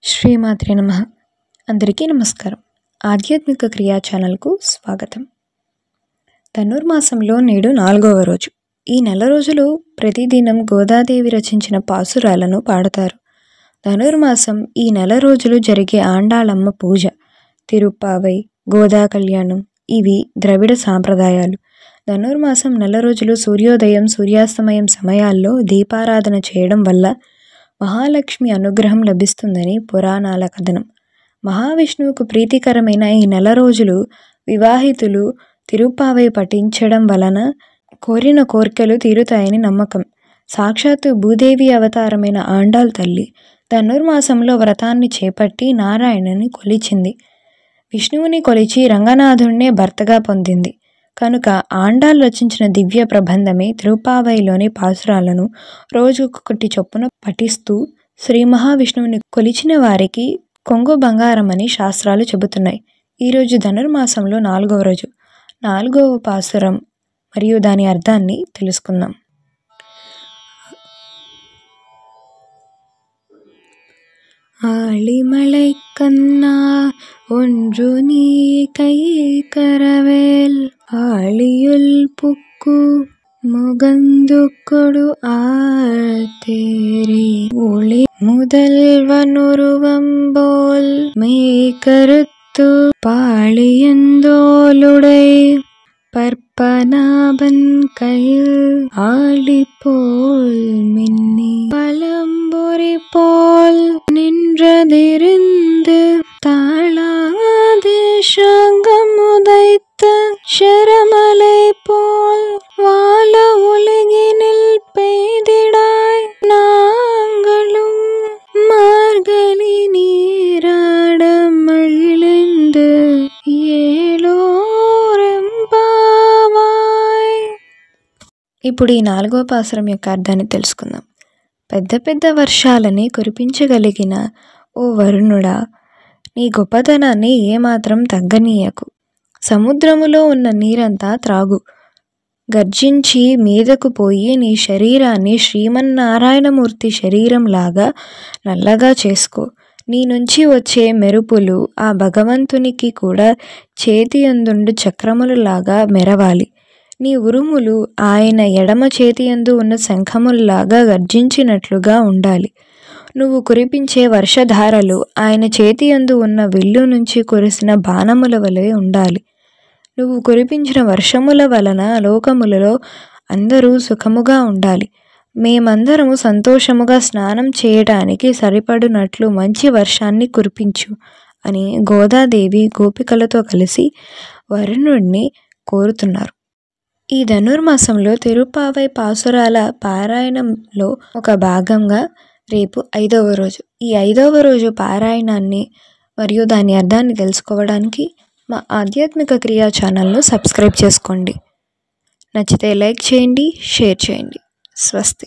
శ్రీమాత్రే నమః. అందరికీ నమస్కారం. ఆధ్యాత్మిక క్రియా ఛానల్కు స్వాగతం. ధనుర్మాసంలో నేడు 4వ రోజు. ఈ నెల రోజులు ప్రతిదినం గోదాదేవి రచించిన పాసురాలను పాడతారు. ధనుర్మాసం ఈ నెల రోజులు జరిగే ఆండాళమ్మ పూజ, తిరుప్పావై, గోదా కళ్యాణం ఇవి ద్రవిడ సాంప్రదాయాలు. ధనుర్మాసం నెల రోజులు సూర్యోదయం సూర్యాస్తమయం సమయాల్లో దీపారాధన చేయడం వల్ల మహాలక్ష్మి అనుగ్రహం లభిస్తుందని పురాణాల కథనం. మహావిష్ణువుకు ప్రీతికరమైన ఈ నెల రోజులు వివాహితులు తిరుప్పావై పఠించడం వలన కోరిన కోర్కెలు తీరుతాయని నమ్మకం. సాక్షాత్తు భూదేవి అవతారమైన ఆండాళ్ తల్లి ధనుర్మాసంలో వ్రతాన్ని చేపట్టి నారాయణుని కొలిచింది. విష్ణువుని కొలిచి రంగనాథుణ్ణే భర్తగా పొందింది కనుక ఆండాళ్ రచించిన దివ్య ప్రబంధమే తిరుప్పావైలోని పాసురాలను రోజుకొకటి చొప్పున పఠిస్తూ శ్రీ మహావిష్ణువుని కొలిచిన వారికి కొంగు బంగారమని శాస్త్రాలు చెబుతున్నాయి. ఈరోజు ధనుర్మాసంలో 4వ రోజు. 4వ పాసురం మరియు దాని అర్థాన్ని తెలుసుకుందాం. ஆழிமலை கண்ணா ஒன்று நீ கை கரவேல் ஆழியுள் புக்கு முகந்துக்கொடு ஆத்தேரி ஒளி முதல்வனுருவம்போல் மேய்கருத்து பாழியந்தோளுடை பற்பனாபன் கையில் ஆழிப்போல் மின்னி பழம்பொறி போல் நின்றதிருந்து தாழாது சங்கம் உதைத்த శరమலை போல் வாழ உலகினில் பெய்திடாய் நாங்களும் மார்கழி நீராட மகிழ்ந்து ఏలోరంబావాయ్. ఇప్పుడు ఈ 4వ పాసురం యొక్క అర్థాన్ని తెలుసుకుందాం. పెద్ద పెద్ద వర్షాలని కురిపించగలిగిన ఓ వరుణుడా, నీ గొప్పతనాన్ని ఏమాత్రం తగ్గనీయకు. సముద్రములో ఉన్న నీరంతా త్రాగు. గర్జించి మీదకు పోయి నీ శరీరాన్ని శ్రీమన్నారాయణమూర్తి శరీరంలాగా నల్లగా చేసుకో. నీ నుంచి వచ్చే మెరుపులు ఆ భగవంతునికి కూడా చేతి యందుండు చక్రములలాగా మెరవాలి. నీ ఉరుములు ఆయన ఎడమ చేతి యందు ఉన్న శంఖముల్లాగా గర్జించినట్లుగా ఉండాలి. నువ్వు కురిపించే వర్షధారలు ఆయన చేతి యందు ఉన్న విల్లు నుంచి కురిసిన బాణముల వలె ఉండాలి. నువ్వు కురిపించిన వర్షముల వలన లోకములలో అందరూ సుఖముగా ఉండాలి. మేమందరము సంతోషముగా స్నానం చేయటానికి సరిపడినట్లు మంచి వర్షాన్ని కురిపించు అని గోదాదేవి గోపికలతో కలిసి వరుణుడిని కోరుతున్నారు. ఈ ధనుర్మాసంలో తిరుప్పావై పాసురాల పారాయణంలో ఒక భాగంగా రేపు 5వ రోజు. ఈ 5వ రోజు పారాయణాన్ని మరియు దాని అర్థాన్ని తెలుసుకోవడానికి మా ఆధ్యాత్మిక క్రియా ఛానల్ను సబ్స్క్రైబ్ చేసుకోండి. నచ్చితే లైక్ చేయండి, షేర్ చేయండి. స్వస్తి.